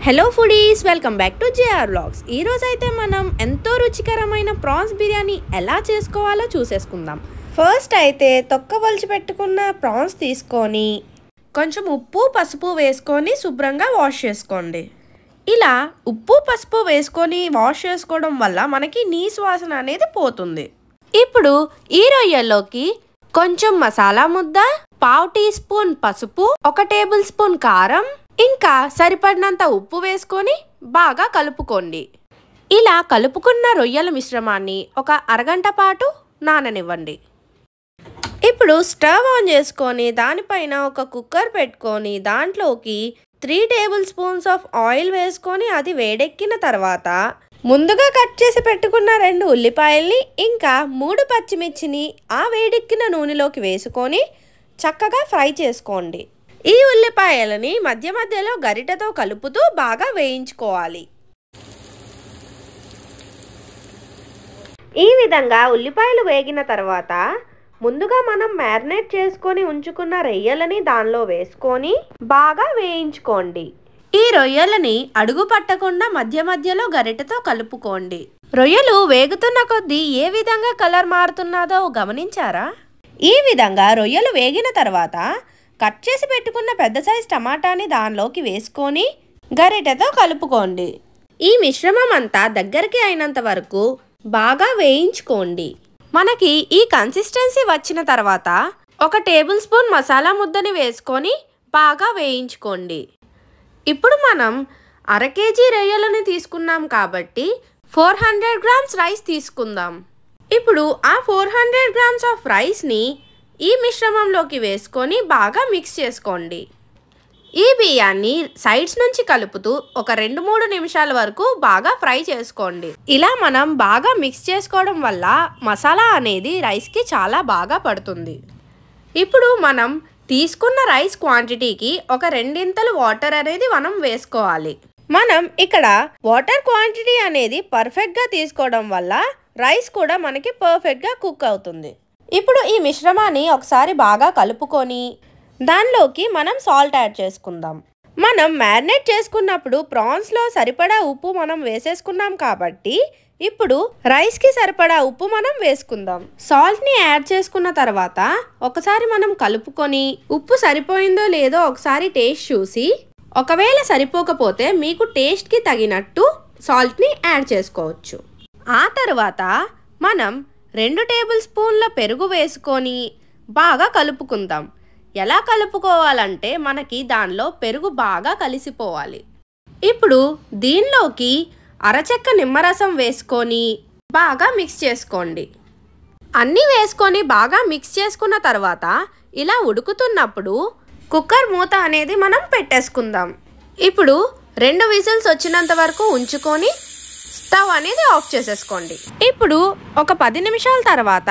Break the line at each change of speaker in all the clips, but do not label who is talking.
Hello foodies, welcome back to JR vlogs. ఈరోజు అయితే మనం ఎంతో రుచికరమైన ప్రాన్స్ బిర్యానీ ఎలా చేసుకోవాలో చూసేసుకుందాం. ఫస్ట్ అయితే తొక్క వలిచి పెట్టుకున్న ప్రాన్స్ తీసుకొని కొంచెం ఉప్పు పసుపు వేసుకొని శుభ్రంగా వాష్ చేసుకోండి. ఇలా ఉప్పు పసుపు వేసుకొని వాష్ చేసుకోవడం వల్ల మనకి నీసు వాసన అనేది పోతుంది. ఇప్పుడు ఈ రొయ్యల్లోకి కొంచెం మసాలా ముద్ద, పావు టీ స్పూన్ పసుపు, 1 టేబుల్ స్పూన్ కారం, ఇంకా సరిపడినంత ఉప్పు వేసుకొని బాగా కలుపుకోండి. ఇలా కలుపుకున్న రొయ్యల మిశ్రమాన్ని ఒక అరగంట పాటు నాననివ్వండి. ఇప్పుడు స్టవ్ ఆన్ చేసుకొని దానిపైన ఒక కుక్కర్ పెట్టుకొని దాంట్లోకి 3 టేబుల్ స్పూన్స్ ఆఫ్ ఆయిల్ వేసుకొని అది వేడెక్కిన తర్వాత ముందుగా కట్ చేసి పెట్టుకున్న 2 ఉల్లిపాయల్ని ఇంకా 3 పచ్చిమిర్చిని ఆ వేడెక్కిన నూనెలోకి వేసుకొని చక్కగా ఫ్రై చేసుకోండి. ఈ ఉల్లిపాయలని మధ్య మధ్యలో గరిటెతో కలుపుతూ బాగా వేయించుకోవాలి. ఈ విధంగా ఉల్లిపాయలు వేగిన తర్వాత ముందుగా మనం మ్యారినేట్ చేసుకొని ఉంచుకున్న రొయ్యలని దానిలో వేసుకొని బాగా వేయించుకోండి. ఈ రొయ్యలని అడుగు పట్టకుండా మధ్య మధ్యలో గరిటెతో కలుపుకోండి. రొయ్యలు వేగుతున్న కొద్దీ ఏ విధంగా కలర్ మారుతున్నదో గమనించారా? ఈ విధంగా రొయ్యలు వేగిన తర్వాత కట్ చేసి పెట్టుకున్న పెద్ద సైజ్ టమాటాని దానిలోకి వేసుకొని గరిటెతో కలుపుకోండి. ఈ మిశ్రమం అంతా దగ్గరికి అయినంత వరకు బాగా వేయించుకోండి. మనకి ఈ కన్సిస్టెన్సీ వచ్చిన తర్వాత 1 టేబుల్ స్పూన్ మసాలా ముద్దని వేసుకొని బాగా వేయించుకోండి. ఇప్పుడు మనం 1/2 కేజీ రొయ్యలని తీసుకున్నాం కాబట్టి 400 గ్రామ్స్ రైస్ తీసుకుందాం. ఇప్పుడు ఆ 400 గ్రామ్స్ ఆఫ్ రైస్ని ఈ మిశ్రమంలోకి వేసుకొని బాగా మిక్స్ చేసుకోండి. ఈ బియ్యాన్ని సైడ్స్ నుంచి కలుపుతూ ఒక 2-3 నిమిషాల వరకు బాగా ఫ్రై చేసుకోండి. ఇలా మనం బాగా మిక్స్ చేసుకోవడం వల్ల మసాలా అనేది రైస్కి చాలా బాగా పడుతుంది. ఇప్పుడు మనం తీసుకున్న రైస్ క్వాంటిటీకి ఒక 2 వాటర్ అనేది మనం వేసుకోవాలి. మనం ఇక్కడ వాటర్ క్వాంటిటీ అనేది పర్ఫెక్ట్గా తీసుకోవడం వల్ల రైస్ కూడా మనకి పర్ఫెక్ట్గా కుక్ అవుతుంది. ఇప్పుడు ఈ మిశ్రమాన్ని ఒకసారి బాగా కలుపుకొని దానిలోకి మనం సాల్ట్ యాడ్ చేసుకుందాం. మనం మ్యారినేట్ చేసుకున్నప్పుడు ప్రాన్స్లో సరిపడా ఉప్పు మనం వేసేసుకున్నాం కాబట్టి ఇప్పుడు రైస్కి సరిపడా ఉప్పు మనం వేసుకుందాం. సాల్ట్ని యాడ్ చేసుకున్న తర్వాత ఒకసారి మనం కలుపుకొని ఉప్పు సరిపోయిందో లేదో ఒకసారి టేస్ట్ చూసి ఒకవేళ సరిపోకపోతే మీకు టేస్ట్కి తగినట్టు సాల్ట్ని యాడ్ చేసుకోవచ్చు. ఆ తర్వాత మనం 2 టేబుల్ స్పూన్ల పెరుగు వేసుకొని బాగా కలుపుకుందాం. ఎలా కలుపుకోవాలంటే మనకి దానిలో పెరుగు బాగా కలిసిపోవాలి. ఇప్పుడు దీనిలోకి అరచెక్క నిమ్మరసం వేసుకొని బాగా మిక్స్ చేసుకోండి. అన్నీ వేసుకొని బాగా మిక్స్ చేసుకున్న తర్వాత ఇలా ఉడుకుతున్నప్పుడు కుక్కర్ మూత అనేది మనం పెట్టేసుకుందాం. ఇప్పుడు 2 విజిల్స్ వచ్చినంత వరకు ఉంచుకొని స్టవ్ అనేది ఆఫ్ చేసేసుకోండి. ఇప్పుడు ఒక 10 నిమిషాల తర్వాత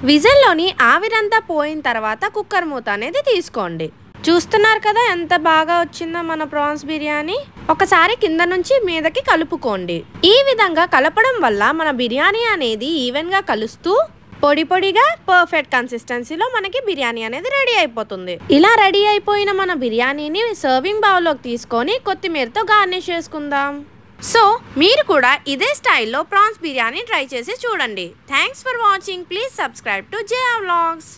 విజిల్లోని ఆవిరంతా పోయిన తర్వాత కుక్కర్ మూత అనేది తీసుకోండి. చూస్తున్నారు కదా ఎంత బాగా వచ్చిందో మన ప్రాన్స్ బిర్యానీ. ఒకసారి కింద నుంచి మీదకి కలుపుకోండి. ఈ విధంగా కలపడం వల్ల మన బిర్యానీ అనేది ఈవెన్గా కలుస్తూ పొడి పొడిగా పర్ఫెక్ట్ కన్సిస్టెన్సీలో మనకి బిర్యానీ అనేది రెడీ అయిపోతుంది. ఇలా రెడీ అయిపోయిన మన బిర్యానీని సర్వింగ్ బౌల్లోకి తీసుకొని కొత్తిమీరతో గార్నిష్ చేసుకుందాం. సో మీరు కూడా ఇదే స్టైల్లో ప్రాన్స్ బిర్యానీ ట్రై చేసి చూడండి. Thanks for watching. Please subscribe to JR vlogs.